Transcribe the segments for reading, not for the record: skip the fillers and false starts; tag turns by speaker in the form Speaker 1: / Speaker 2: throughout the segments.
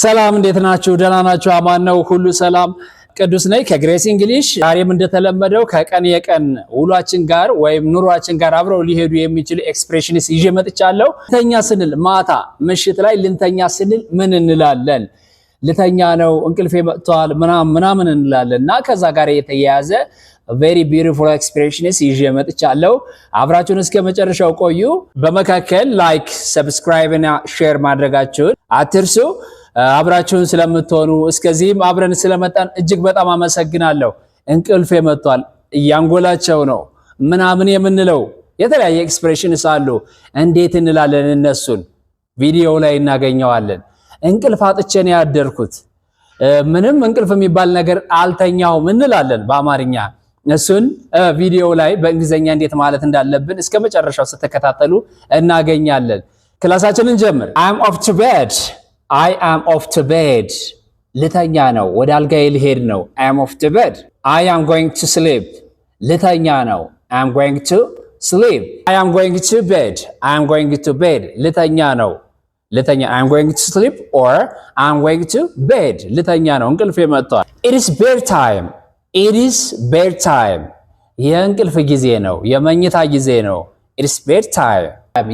Speaker 1: ሰላም እንዴት ናችሁ? ደህና ናችሁ? አማን ነው? ሁሉ ሰላም። ቅዱስ ነኝ ከግሬስ እንግሊሽ። ዛሬም እንደተለመደው ከቀን የቀን ውሏችን ጋር ወይም ኑሯችን ጋር አብረው ሊሄዱ የሚችሉ ኤክስፕሬሽንስ ይዤ መጥቻለሁ። ልተኛ ስንል ማታ ምሽት ላይ ልንተኛ ስንል ምን እንላለን? ልተኛ ነው እንቅልፌ መጥቷል ምናምን እንላለን እና ከዛ ጋር የተያያዘ very beautiful expressions ይዤ መጥቻለሁ። አብራችሁን እስከ መጨረሻው ቆዩ። በመካከል ላይክ፣ ሰብስክራይብ እና ሼር ማድረጋችሁን አትርሱ። አብራችሁን ስለምትሆኑ እስከዚህም አብረን ስለመጣን እጅግ በጣም አመሰግናለሁ። እንቅልፌ መጥቷል እያንጎላቸው ነው ምናምን የምንለው የተለያየ ኤክስፕሬሽንስ አሉ። እንዴት እንላለን? እነሱን ቪዲዮ ላይ እናገኘዋለን። እንቅልፍ አጥቼ ነው ያደርኩት፣ ምንም እንቅልፍ የሚባል ነገር አልተኛውም እንላለን በአማርኛ። እሱን ቪዲዮ ላይ በእንግሊዘኛ እንዴት ማለት እንዳለብን እስከ መጨረሻው ስትከታተሉ እናገኛለን። ክላሳችንን ጀምር። I am off to bed. I am off to bed. ልተኛ ነው፣ ወደ አልጋዬ ልሄድ ነው። I am off to bed. I am going to sleep. ልተኛ ነው። I am going to sleep. I am going to bed. I am going to bed. ልተኛ ነው። ልተኛ I am going to sleep or I am going to bed. ልተኛ ነው፣ እንቅልፌ መጥቷል። It is bedtime. It is bedtime. የእንቅልፍ ጊዜ ነው፣ የመኝታ ጊዜ ነው። It is bedtime.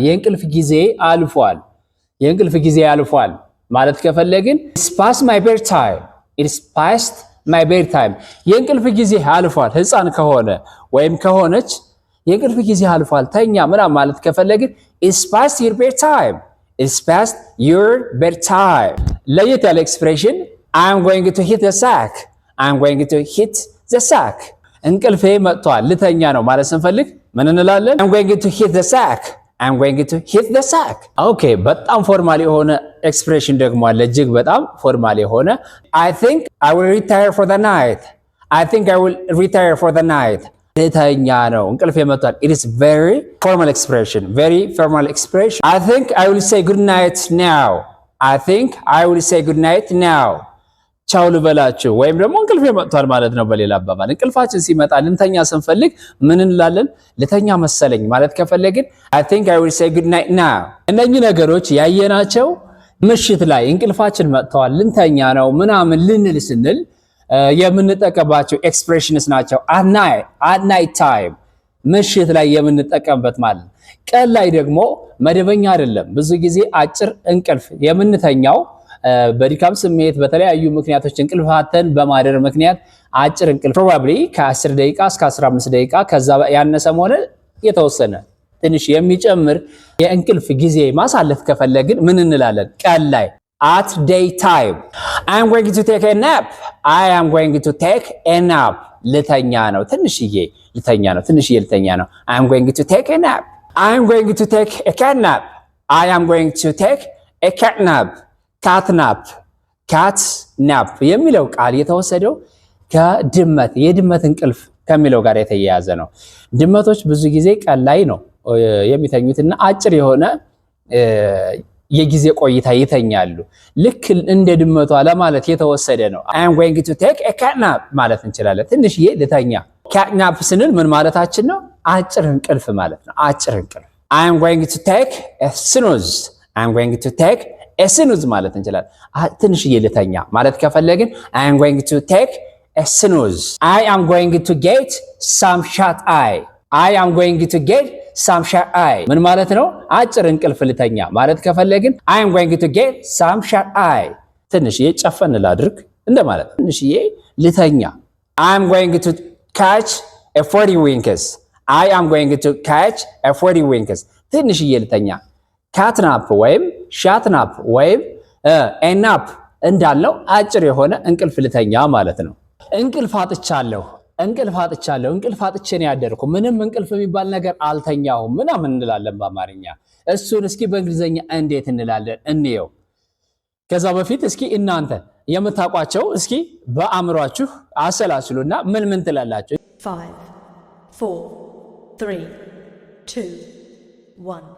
Speaker 1: የእንቅልፍ ጊዜ አልፏል። የእንቅልፍ ጊዜ አልፏል ማለት ከፈለግን it's past my bedtime. It is past my bedtime. የእንቅልፍ ጊዜ አልፏል። ህፃን ከሆነ ወይም ከሆነች የእንቅልፍ ጊዜ አልፏል ተኛ ምናምን ማለት ከፈለግን it's past your bedtime. It's past your bedtime. ለየት ያለ ኤክስፕሬሽን I am going to hit the sack. I'm going to hit the sack. እንቅልፌ መጥቷል ልተኛ ነው ማለት ስንፈልግ ምን እንላለን? I'm going to hit the sack. I'm going to hit the sack. ኦኬ፣ በጣም ፎርማል የሆነ ኤክስፕሬሽን ደግሞ አለ። እጅግ በጣም ፎርማል የሆነ I think I will retire for the night. I think I will retire for the night. ልተኛ ነው እንቅልፌ መጥቷል። It is very formal expression. Very formal expression. I think I will say good night now. I think I will say good night now. ቻው ልበላችሁ ወይም ደግሞ እንቅልፌ መጥቷል ማለት ነው። በሌላ አባባል እንቅልፋችን ሲመጣ ልንተኛ ስንፈልግ ምን እንላለን? ልተኛ መሰለኝ ማለት ከፈለግን I think I will say good night now. እነኚህ ነገሮች ያየናቸው ምሽት ላይ እንቅልፋችን መጥቷል ልንተኛ ነው ምናምን ልንል ስንል የምንጠቀምባቸው ኤክስፕሬሽንስ ናቸው። at night time ምሽት ላይ የምንጠቀምበት ማለት። ቀን ላይ ደግሞ መደበኛ አይደለም። ብዙ ጊዜ አጭር እንቅልፍ የምንተኛው በድካም ስሜት በተለያዩ ምክንያቶች እንቅልፋተን በማደር ምክንያት አጭር እንቅልፍ probably ከ10 ደቂቃ እስከ 15 ደቂቃ ከዛ ያነሰም ሆነ የተወሰነ ትንሽ የሚጨምር የእንቅልፍ ጊዜ ማሳለፍ ከፈለግን ምን እንላለን? ቀን ላይ at daytime I am going to take a nap. I am going to take a nap. ልተኛ ነው፣ ትንሽዬ ልተኛ ነው፣ ትንሽዬ ልተኛ ነው። I am going to take a nap. I am going to take a cat nap. I am going to take a cat nap. ካትናፕ ካትናፕ የሚለው ቃል የተወሰደው ከድመት የድመት እንቅልፍ ከሚለው ጋር የተያያዘ ነው። ድመቶች ብዙ ጊዜ ቀን ላይ ነው የሚተኙትና አጭር የሆነ የጊዜ ቆይታ ይተኛሉ። ልክ እንደ ድመቷ ለማለት የተወሰደ ነው። I am going to take a cat nap ማለት እንችላለን። ትንሽዬ ልተኛ። cat nap ስንል ምን ማለታችን ነው? አጭር እንቅልፍ ማለት ነው። አጭር እንቅልፍ። I am going to take a snooze. I am going to take snooze ማለት እንችላለን። ትንሽዬ ልተኛ ማለት ከፈለግን I am going to take a snooze. I am going to get some shut eye. I am going to get some shut eye ምን ማለት ነው? አጭር እንቅልፍ ልተኛ ማለት ከፈለግን I am going to get some shut eye. ትንሽዬ ጨፈን ላድርግ እንደማለት ትንሽዬ ልተኛ። I am going to catch a 40 winks. I am going to catch a 40 winks. ትንሽዬ ልተኛ። ካትናፕ ወይም ሻትናፕ ወይም ኤናፕ እንዳለው አጭር የሆነ እንቅልፍ ልተኛ ማለት ነው። እንቅልፍ አጥቻለሁ፣ እንቅልፍ አጥቻለሁ፣ እንቅልፍ አጥቼ ነው ያደርኩ፣ ምንም እንቅልፍ የሚባል ነገር አልተኛሁም ምናምን እንላለን በአማርኛ። እሱን እስኪ በእንግሊዘኛ እንዴት እንላለን እንየው። ከዛ በፊት እስኪ እናንተ የምታውቋቸው እስኪ በአእምሯችሁ አሰላስሉና ምን ትላላችሁ?
Speaker 2: 5 4 3 2 1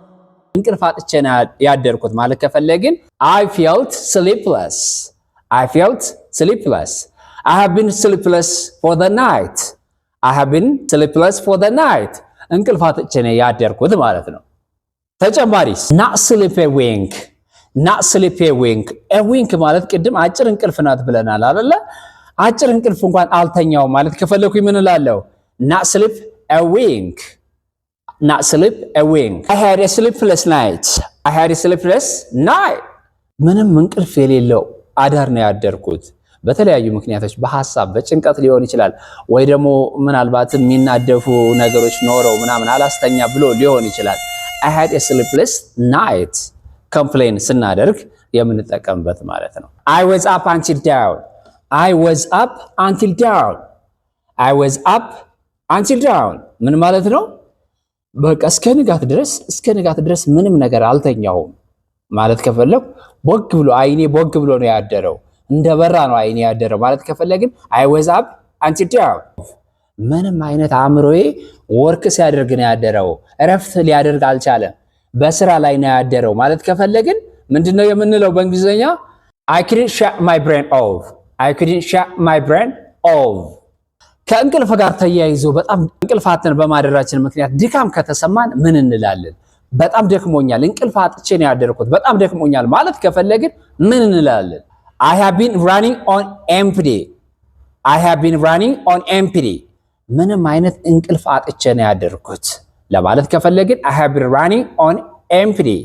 Speaker 1: እንቅልፍ አጥቼ ነው ያደርኩት ማለት ከፈለግን I felt sleepless. I felt sleepless. I have been sleepless for the night. I have been sleepless for the night. እንቅልፍ አጥቼ ነው ያደርኩት ማለት ነው። ተጨማሪስ not sleep a wink. not sleep a wink ማለት ቅድም አጭር እንቅልፍ ናት ብለናል አይደለ? አጭር እንቅልፍ እንኳን አልተኛው ማለት ከፈለኩኝ ምን እላለሁ? not sleep a wink not sleep a wink I had a sleepless night ምንም እንቅልፍ የሌለው አዳር ነው ያደርኩት። በተለያዩ ምክንያቶች በሐሳብ በጭንቀት ሊሆን ይችላል፣ ወይ ደግሞ ምናልባት የሚናደፉ ነገሮች ኖረው ምናምን አላስተኛ ብሎ ሊሆን ይችላል። I had a sleepless night ኮምፕሌን ስናደርግ የምንጠቀምበት ማለት ነው። I was up until dawn ምን ማለት ነው? በቃ እስከ ንጋት ድረስ ምንም ነገር አልተኛውም ማለት ከፈለኩ አይኔ ቦግ ብሎ ነው ያደረው፣ እንደበራ ነው አይኔ ያደረው ማለት ከፈለግን I was up until dawn ምንም አይነት አእምሮዬ ወርክ ሲያደርግ ነው ያደረው፣ እረፍት ሊያደርግ አልቻለም፣ በስራ ላይ ነው ያደረው ማለት ከፈለግን ምንድነው የምንለው በእንግሊዘኛ? I couldn't shut my brain off ከእንቅልፍ ጋር ተያይዞ በጣም እንቅልፋትን በማደራችን ምክንያት ድካም ከተሰማን ምን እንላለን? በጣም ደክሞኛል፣ እንቅልፍ አጥቼ ነው ያደርኩት፣ በጣም ደክሞኛል ማለት ከፈለግን ምን እንላለን? I have been running on empty ምንም አይነት እንቅልፍ አጥቼ ነው ያደርኩት ለማለት ከፈለግን I have been running on empty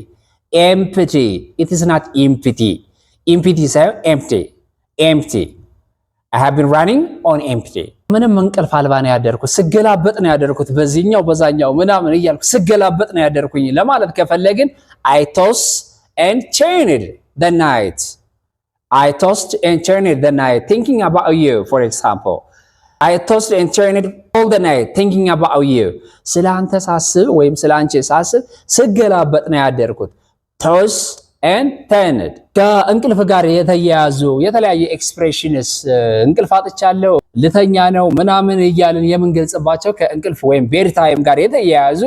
Speaker 1: it is not empty ሳይሆን empty I have been running on empty ምንም እንቅልፍ አልባ ነው ያደርኩት፣ ስገላበጥ ነው ያደርኩት፣ በዚህኛው በዛኛው ምናምን እያልኩ ስገላበጥ ነው ያደርኩኝ ለማለት ከፈለግን I tossed and turned the night thinking about you for example I tossed and turned all the night thinking about you ስለ አንተ ሳስብ ወይም ስለ አንቺ ሳስብ ስገላበጥ ነው ያደርኩት። toss and turned ከእንቅልፍ ጋር የተያያዙ የተለያየ ኤክስፕሬሽንስ እንቅልፍ አጥቻለሁ፣ ልተኛ ነው ምናምን እያልን የምንገልጽባቸው ከእንቅልፍ ወይም ቤድ ታይም ጋር የተያያዙ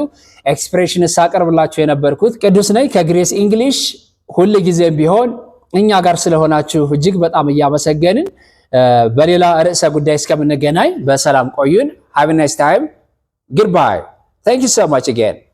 Speaker 1: ኤክስፕሬሽንስ አቀርብላችሁ የነበርኩት ቅዱስ ነኝ ከግሬስ እንግሊሽ። ሁሉ ጊዜም ቢሆን እኛ ጋር ስለሆናችሁ እጅግ በጣም እያመሰገንን በሌላ ርዕሰ ጉዳይ እስከምንገናኝ በሰላም ቆዩን። Have a nice time. Goodbye. Thank you so much again.